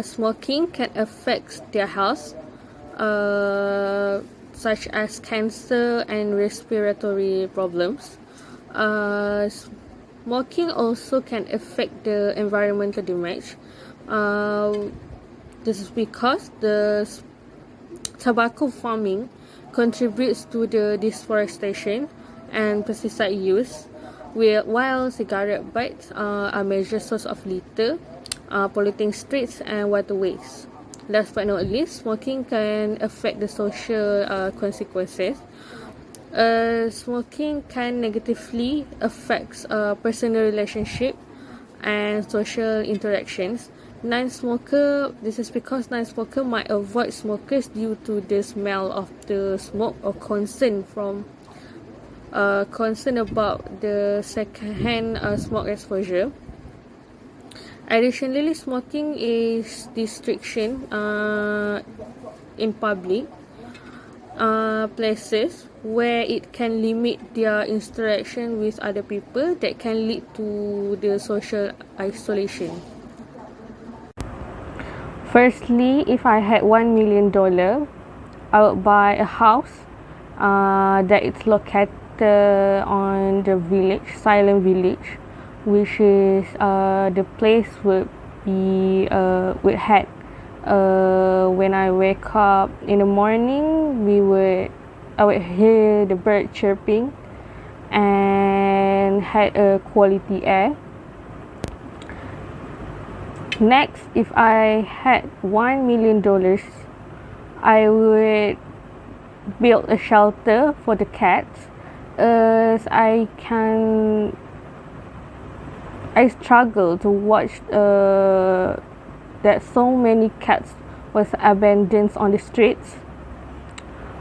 Smoking can affect their health, such as cancer and respiratory problems. Smoking also can affect the environmental damage. This is because the tobacco farming contributes to the deforestation and pesticide use, while cigarette butts are a major source of litter, polluting streets and waterways. Last but not least, smoking can affect the social consequences. Smoking can negatively affect personal relationship and social interactions. This is because non-smoker might avoid smokers due to the smell of the smoke or concern about the secondhand smoke exposure. Additionally, smoking is restriction in public places where it can limit their interaction with other people that can lead to the social isolation. Firstly, if I had $1 million, I would buy a house that is located on the village, silent village, which is the place would had when I wake up in the morning, I would hear the bird chirping and had a quality air. Next, if I had $1 million, I would build a shelter for the cats, as I struggle to watch that so many cats was abandoned on the streets,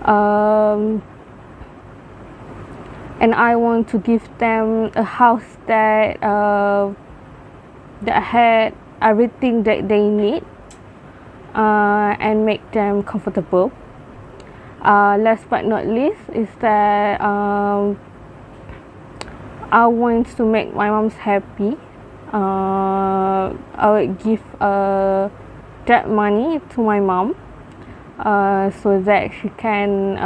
and I want to give them a house that had everything that they need and make them comfortable. Last but not least is that I want to make my mom happy. I would give that money to my mom so that she can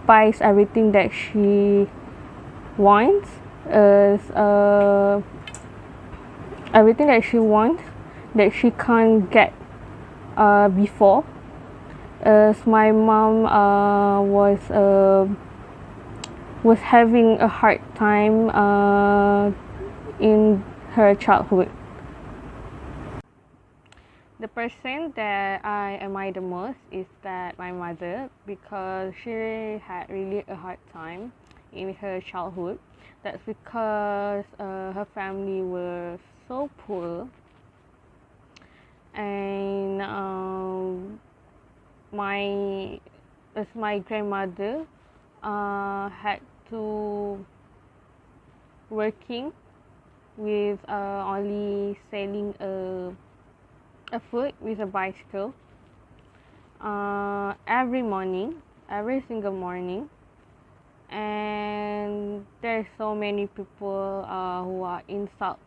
buy everything that she wants, everything that she wants that she can't get before, as my mom was having a hard time in her childhood. The person that I admire the most is that my mother, because she had really a hard time in her childhood. That's because her family was so poor, and my grandmother had to working with only selling a food with a bicycle every single morning, and there's so many people who are insult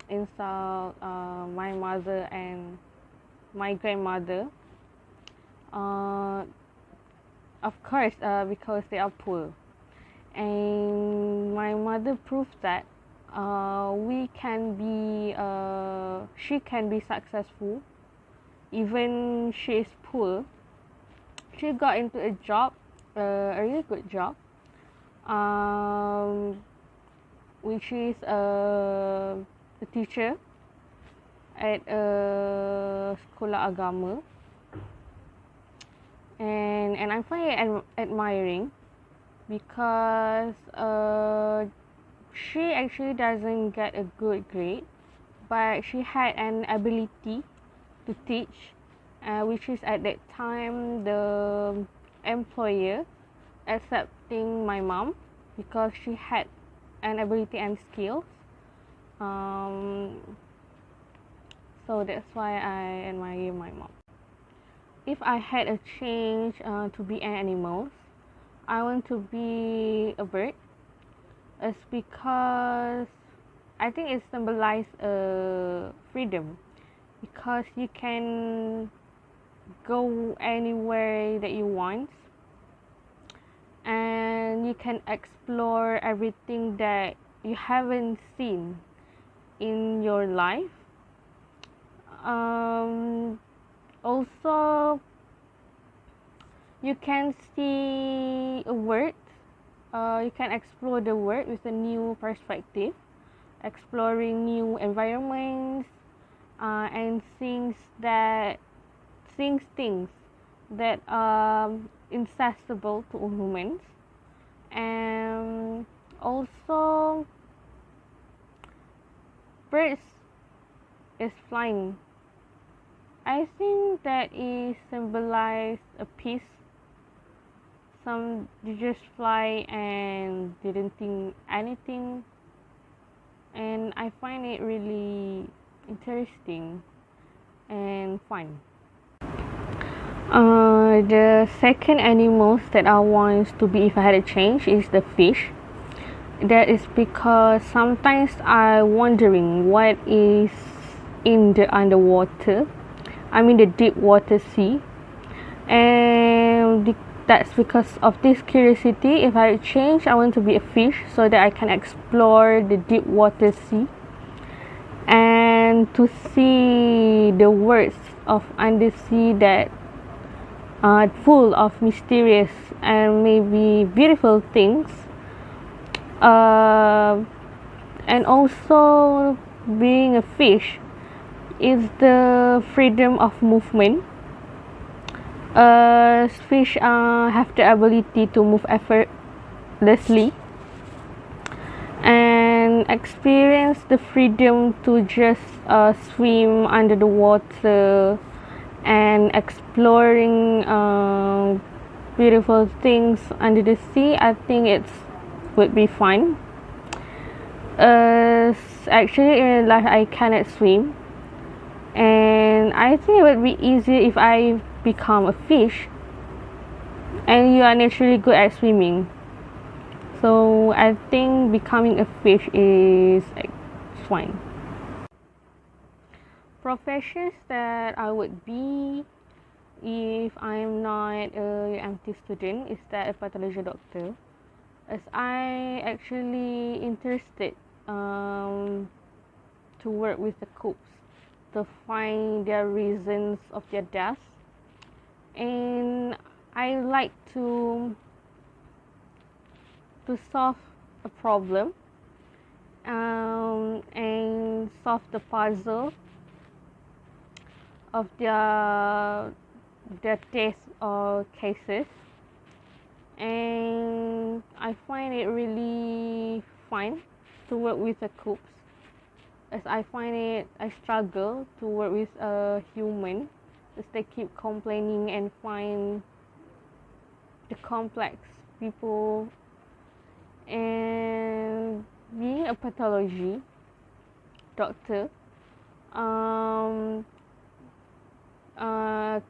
my mother and my grandmother, of course because they are poor. And my mother proved that she can be successful even she is poor. She got into a job, a really good job, which is a teacher at a sekolah agama, and I find it admiring because she actually doesn't get a good grade, but she had an ability to teach, which is at that time the employer accepting my mom because she had an ability and skills. So that's why I admire my mom. If I had a change to be an animal, I want to be a bird. It's because I think it symbolizes freedom, because you can go anywhere that you want, and you can explore everything that you haven't seen in your life. Also, you can see a world. You can explore the world with a new perspective, exploring new environments, and seeing things that are inaccessible to humans. And also, birds is flying. I think that is symbolize a peace. Some you just fly and didn't think anything, and I find it really interesting and fun. The second animals that I want to be if I had a change is the fish. That is because sometimes I wondering what is in the underwater. I mean the deep water sea, and that's because of this curiosity. If I change, I want to be a fish so that I can explore the deep water sea and to see the worlds of undersea that are full of mysterious and maybe beautiful things. And also, being a fish is the freedom of movement. Fish have the ability to move effortlessly and experience the freedom to just swim under the water and exploring beautiful things under the sea. I think it would be fun. Actually, in real life, I cannot swim, and I think it would be easier if I become a fish and you are naturally good at swimming. So I think becoming a fish is fine. Professions that I would be if I'm not a UMT student is that a pathology doctor, as I actually interested to work with the cooks to find their reasons of their death, and I like to solve a problem and solve the puzzle of their test or cases, and I find it really fun to work with the cooks, as I struggle to work with a human, as they keep complaining and find the complex people. And being a pathology doctor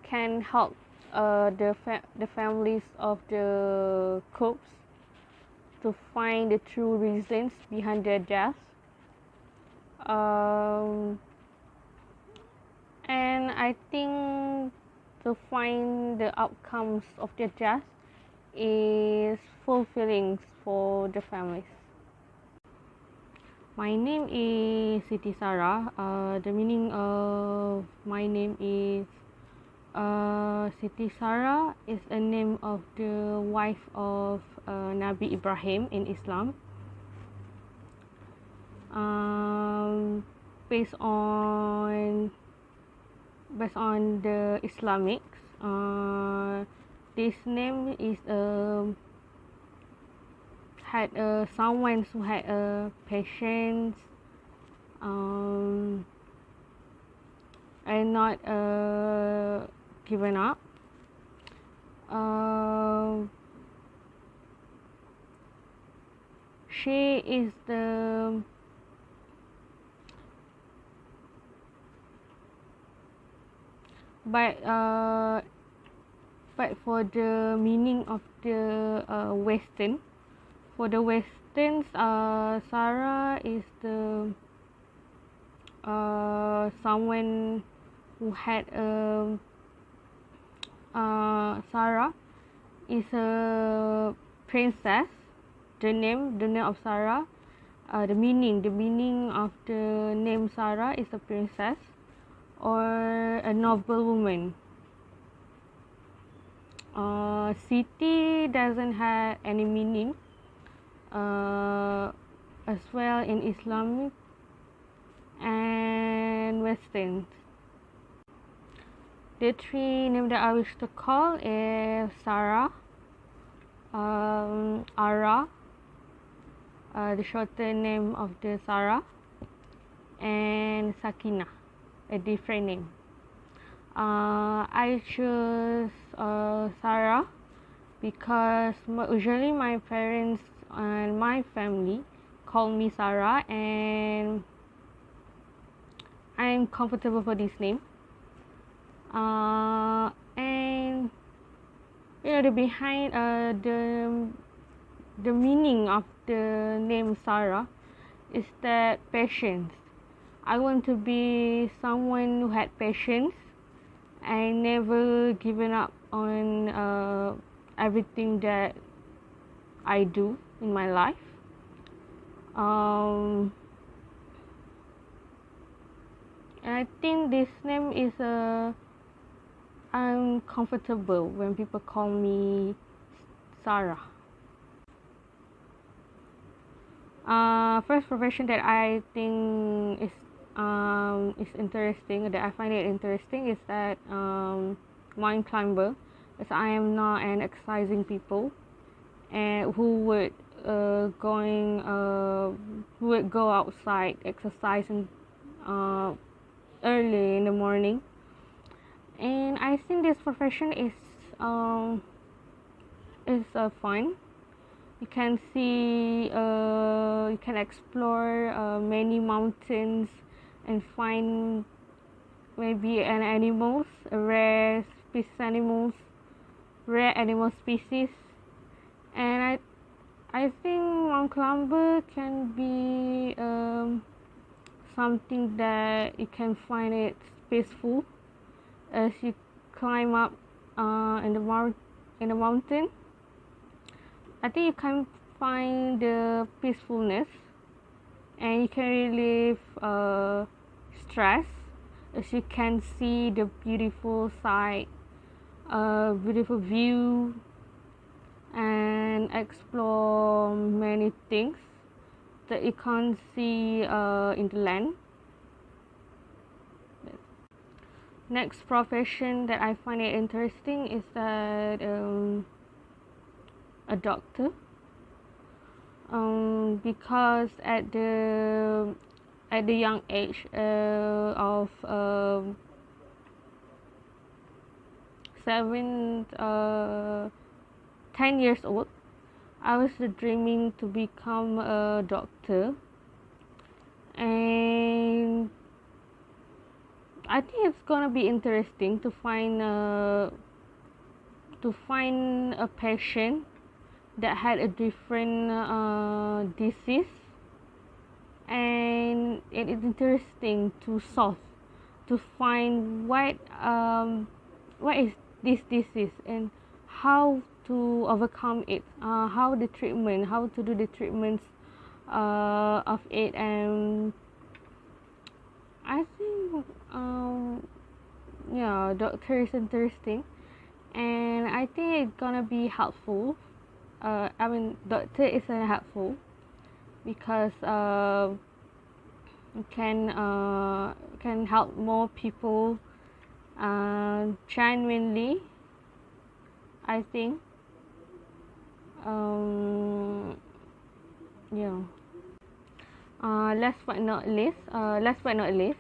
can help the families of the cooks to find the true reasons behind their death. And I think to find the outcomes of their death is fulfilling for the families. My name is Siti Sarah. The meaning of my name is Siti Sarah is a name of the wife of Nabi Ibrahim in Islam. Based on the Islamics, this name is had someone who had patience and not given up. She is the but for the meaning of the Western, for the Westerns, Sarah is the someone who had Sarah is a princess. The name of Sarah, the meaning of the name Sarah is a princess or a noble woman. Siti doesn't have any meaning as well in Islamic and Western. The three names that I wish to call is Sarah, Ara, the shorter name of the Sarah, and Sakina, a different name. I choose Sarah because usually my parents and my family call me Sarah, and I'm comfortable for this name. And the behind the meaning of the name Sarah is that patience. I want to be someone who had patience and never given up on everything that I do in my life. And I think this name is I'm comfortable when people call me Sarah. First profession that I think is interesting, that I find it interesting, is that mountain climber, as I am not an exercising people, and who would go outside exercising early in the morning. And I think this profession is fun. You can see, you can explore many mountains and find maybe an animals, rare animal species. And I think mountain climber can be something that you can find it peaceful as you climb up in the mountain. I think you can find the peacefulness, and you can relieve stress as you can see the beautiful sight, beautiful view, and explore many things that you can't see in the land. Next profession that I find it interesting is that a doctor, because at the young age of 10 years old, I was dreaming to become a doctor, and I think it's gonna be interesting to find a patient that had a different disease, and it is interesting to find what is this disease and how to overcome it, how to do the treatments of it. And I think doctor is interesting, and I think it's gonna be helpful. Doctor is helpful because can help more people genuinely, I think. Last but not least,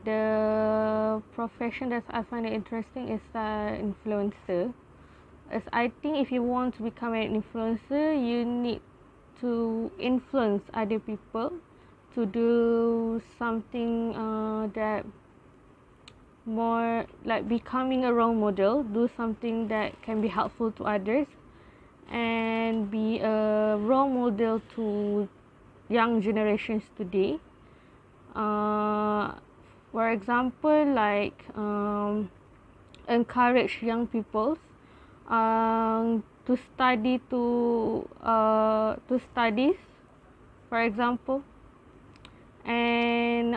the profession that I find it interesting is influencer. As I think if you want to become an influencer, you need to influence other people to do something that more like becoming a role model, do something that can be helpful to others, and be a role model to young generations today. For example, like encourage young people to studies, for example, and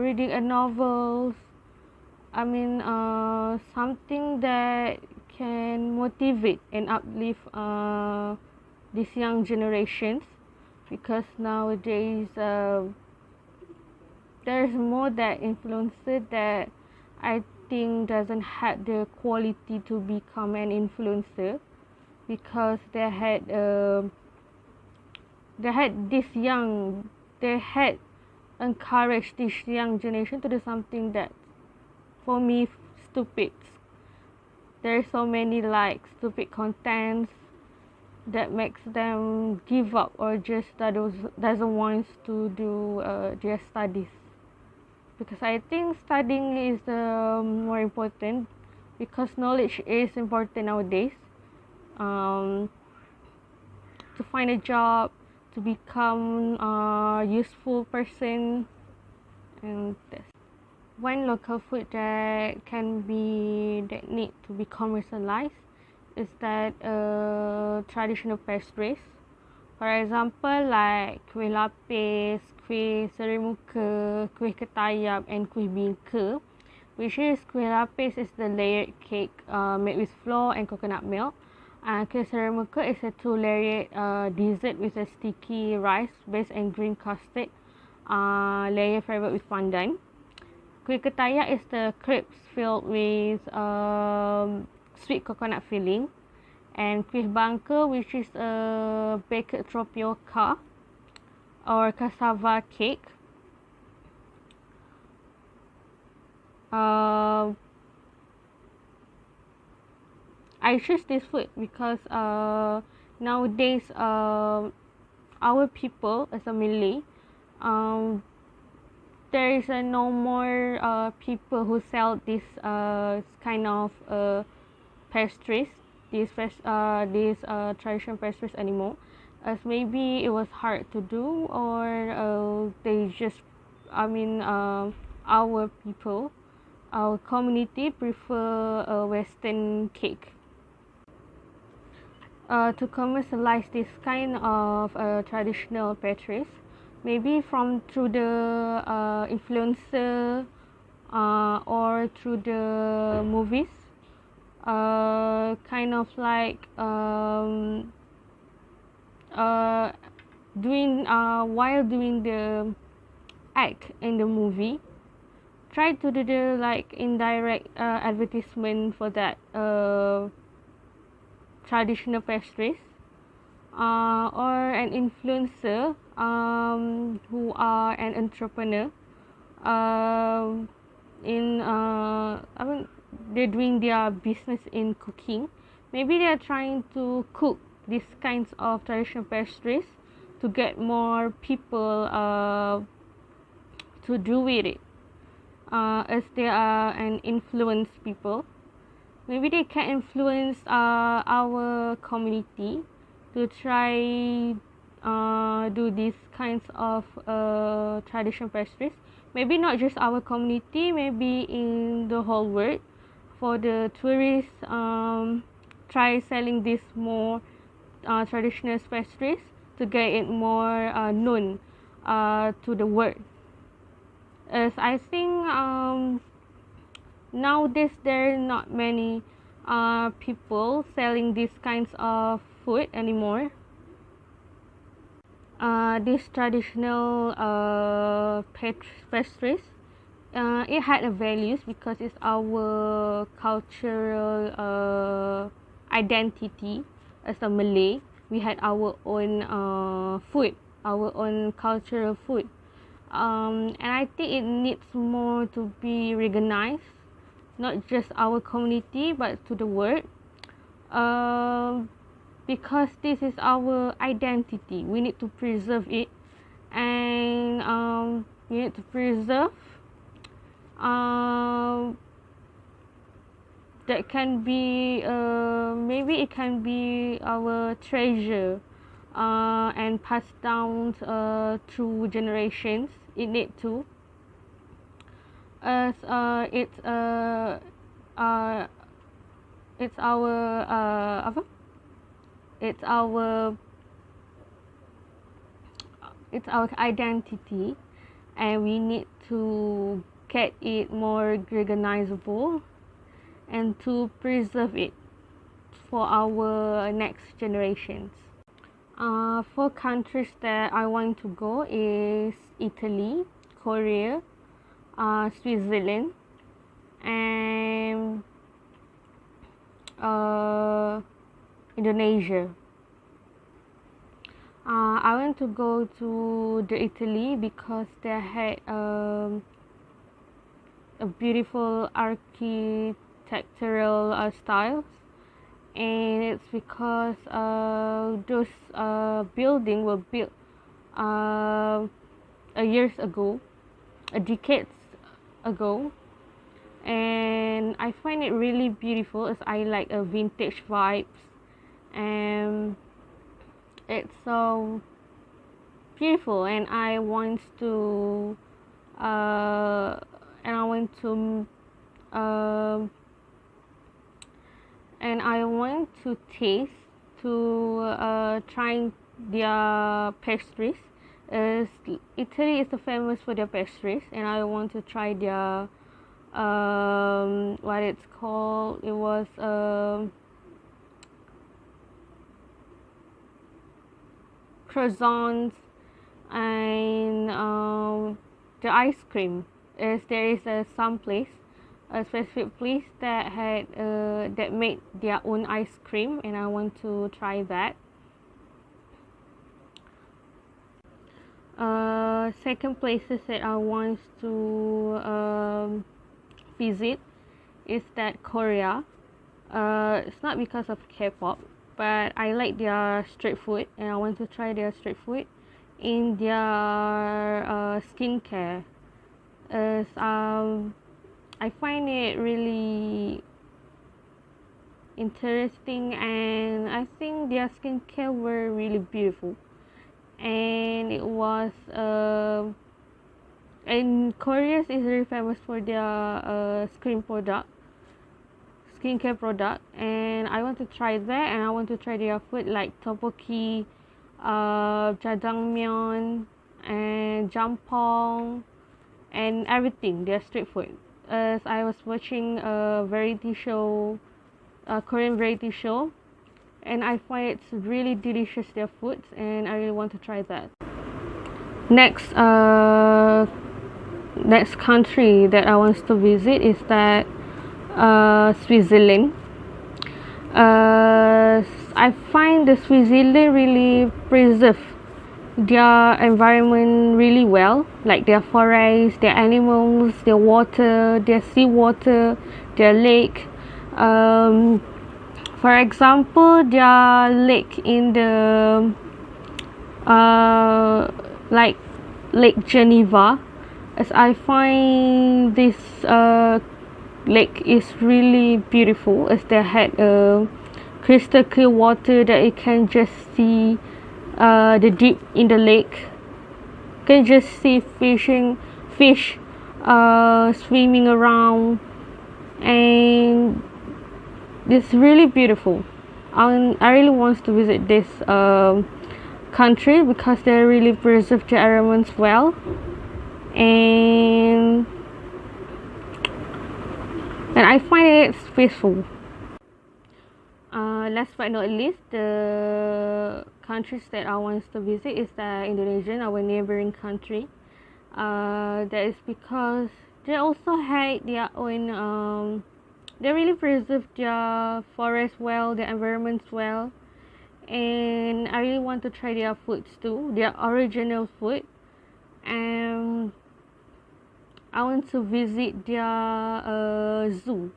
reading a novels. I mean, something that can motivate and uplift these young generations, because nowadays there's more that influencer that I think doesn't have the quality to become an influencer, because they had encouraged this young generation to do something that for me stupid. There's so many like stupid contents that makes them give up or just doesn't want to do their studies, because I think studying is more important, because knowledge is important nowadays, to find a job, to become a useful person. And that's one local food that need to be commercialized is that traditional pastries. For example, like kuih lapis, kuih serimuka, kuih ketayap, and kuih bingka, which is kuih lapis is the layered cake made with flour and coconut milk. Kuih serimuka is a two-layered dessert with a sticky rice base and green custard layer flavored with pandan. Kuih ketayap is the crepes filled with sweet coconut filling. And kuih bangka, which is a baked tapioca or cassava cake. I choose this food because nowadays our people as a Malay, there is no more people who sell this kind of pastries, these traditional pastries anymore, as maybe it was hard to do, or they just, our people, our community prefer a Western cake. To commercialize this kind of traditional pastries, maybe through the influencer or through the movies, kind of like while doing the act in the movie, try to do the like indirect advertisement for that traditional pastries, or an influencer who are an entrepreneur they're doing their business in cooking. Maybe they're trying to cook these kinds of traditional pastries to get more people to do with it, as they are an influence people. Maybe they can influence our community to try do these kinds of traditional pastries. Maybe not just our community, maybe in the whole world. For the tourists, try selling these more traditional pastries to get it more known to the world. As I think nowadays there are not many people selling these kinds of food anymore. These traditional pastries, it had a values because it's our cultural identity as a Malay. We had our own food, our own cultural food, and I think it needs more to be recognized, not just our community but to the world, because this is our identity. We need to preserve it, and we need to preserve that can be maybe it can be our treasure, and passed down through generations. It need to as uh, it's our apa? It's our it's our identity, and we need to get it more recognizable and to preserve it for our next generations. For countries that I want to go is Italy, Korea, Switzerland, and Indonesia. I want to go to the Italy because they had a beautiful architectural styles, and it's because those buildings were built years ago, decades ago, and I find it really beautiful as I like a vintage vibes, and it's so beautiful, and I want to uh, and I want to and I want to taste to try their pastries. As Italy is famous for their pastries, and I want to try their what it's called. It was croissants and the ice cream. As there is some place, a specific place that had that made their own ice cream, and I want to try that. Second places that I want to visit is that Korea. It's not because of K-pop, but I like their street food, and I want to try their street food in their skincare. As I find it really interesting, and I think their skincare were really beautiful, and it was and Korea is very famous for their skincare product, and I want to try that, and I want to try their food like tteokbokki, jjajangmyeon, and jampong, and everything, their street food. As I was watching a variety show, a Korean variety show, and I find it's really delicious their foods, and I really want to try that. Next, next country that I want to visit is that Switzerland. I find the Switzerland really preserve their environment really well, like their forests, their animals, their water, their seawater, their lake. For example, their lake in the like Lake Geneva, as I find this lake is really beautiful, as they had crystal clear water that you can just see the deep in the lake. You can just see fish swimming around, and it's really beautiful. I really want to visit this country because they really preserve the environment well, and I find it peaceful. Last but not least, the countries that I want to visit is Indonesia, our neighboring country. That is because they also had their own. They really preserve their forest well, their environments well, and I really want to try their foods too, their original food, and I want to visit their zoo.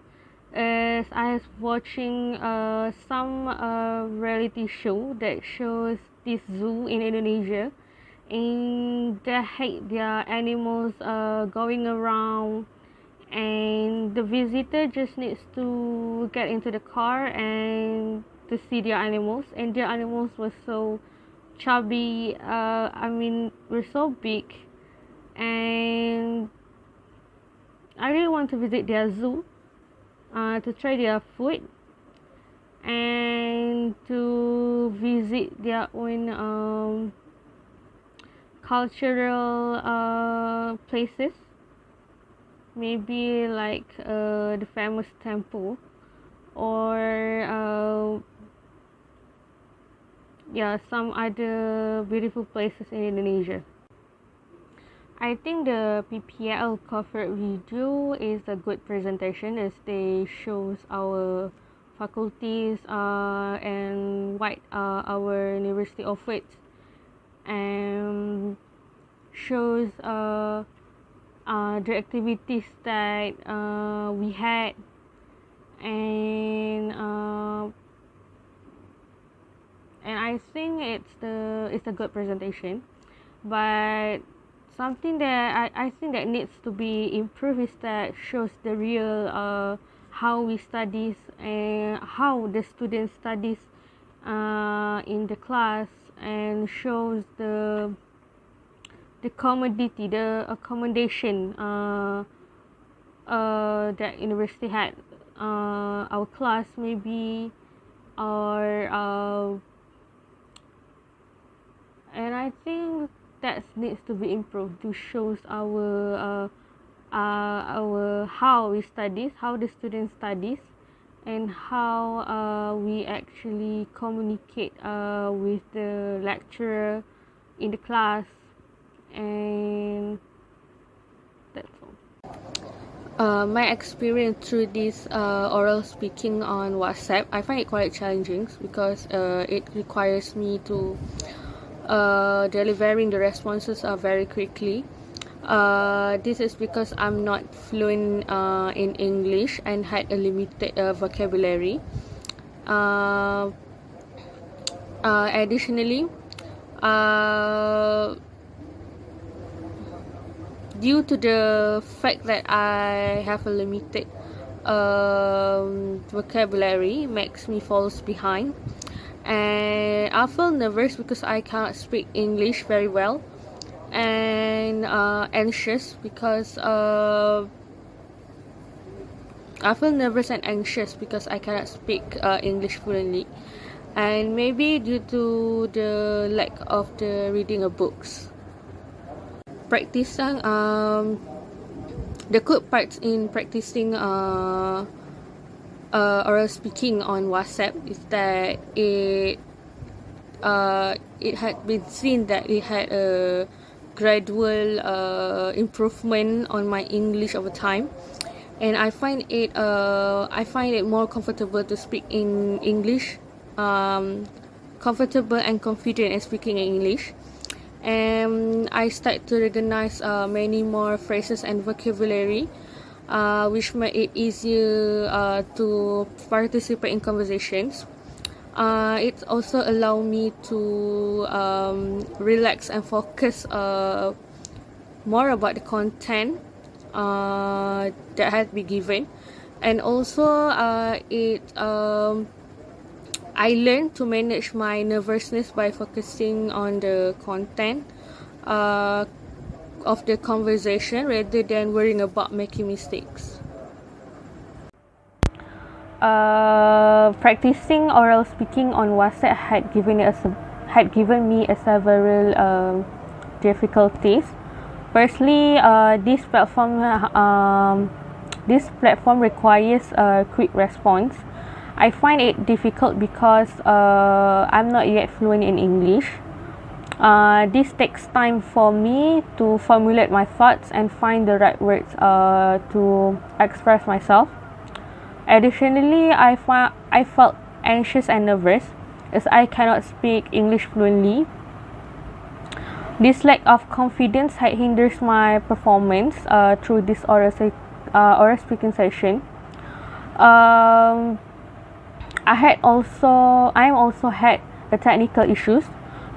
As I was watching some reality show that shows this zoo in Indonesia, and they hate their animals going around, and the visitor just needs to get into the car and to see their animals, and their animals were so chubby. I mean, were so big, and I really want to visit their zoo, to try their food, and to visit their own cultural places. Maybe like the famous temple, or yeah, some other beautiful places in Indonesia. I think the PPL covered video is a good presentation, as they shows our faculties and what our university offers, and shows the activities that we had, and I think it's a good presentation. But something that I think that needs to be improved is that shows the real how we studies and how the student studies in the class, and shows the commodity, the accommodation that university had, our class maybe, or and I think that needs to be improved to shows our how we studies, how the student studies, and how we actually communicate with the lecturer in the class, and that's all. My experience through this oral speaking on WhatsApp, I find it quite challenging because it requires me to delivering the responses very quickly. This is because I'm not fluent in English and had a limited vocabulary. Additionally, due to the fact that I have a limited vocabulary, makes me falls behind, and I feel nervous because I cannot speak English very well, and anxious because I feel nervous and anxious because I cannot speak English fluently, and maybe due to the lack of the reading of books. Practicing the good parts in practicing oral speaking on WhatsApp is that it had been seen that it had a gradual improvement on my English over time, and I find it more comfortable to speak in English, comfortable and confident in speaking in English. And I start to recognize many more phrases and vocabulary, which make it easier to participate in conversations. It also allows me to relax and focus more about the content that has been given, and also I learned to manage my nervousness by focusing on the content of the conversation rather than worrying about making mistakes. Practicing oral speaking on WhatsApp had given me several difficulties. Firstly, this platform requires a quick response. I find it difficult because I'm not yet fluent in English. This takes time for me to formulate my thoughts and find the right words to express myself. Additionally, I felt anxious and nervous as I cannot speak English fluently. This lack of confidence hinders my performance through this oral speaking session. I also had the technical issues,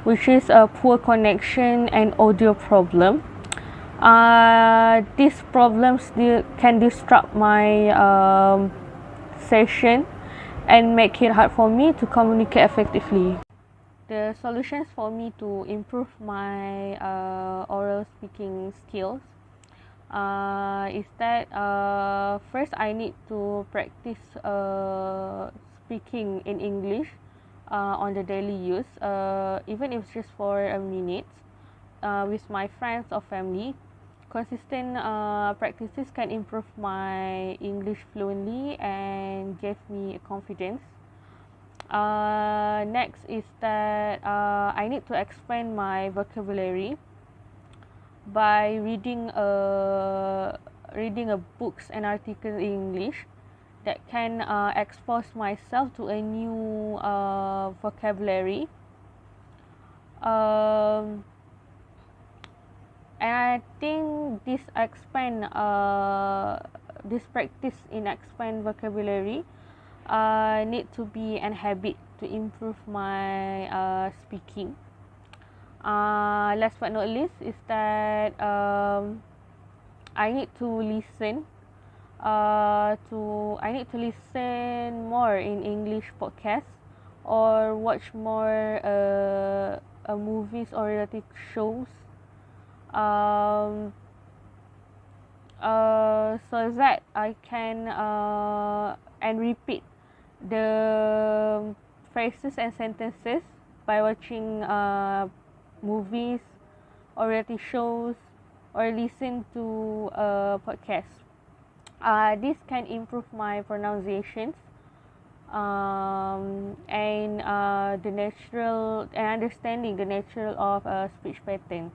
which is a poor connection and audio problem. These problems can disrupt my session and make it hard for me to communicate effectively. The solutions for me to improve my oral speaking skills is that first I need to practice speaking in English on the daily use, even if it's just for a minute, with my friends or family. Consistent practices can improve my English fluently and give me confidence. Next is that I need to expand my vocabulary by reading a books and articles in English that can expose myself to a new vocabulary. Um, and I think this practice in expand vocabulary need to be an habit to improve my speaking. Last but not least is that I need to listen. I need to listen more in English podcasts or watch more movies or reality shows. Um, so that I can and repeat the phrases and sentences by watching movies or reality shows or listen to podcasts. This can improve my pronunciations and the natural and understanding the natural of speech patterns.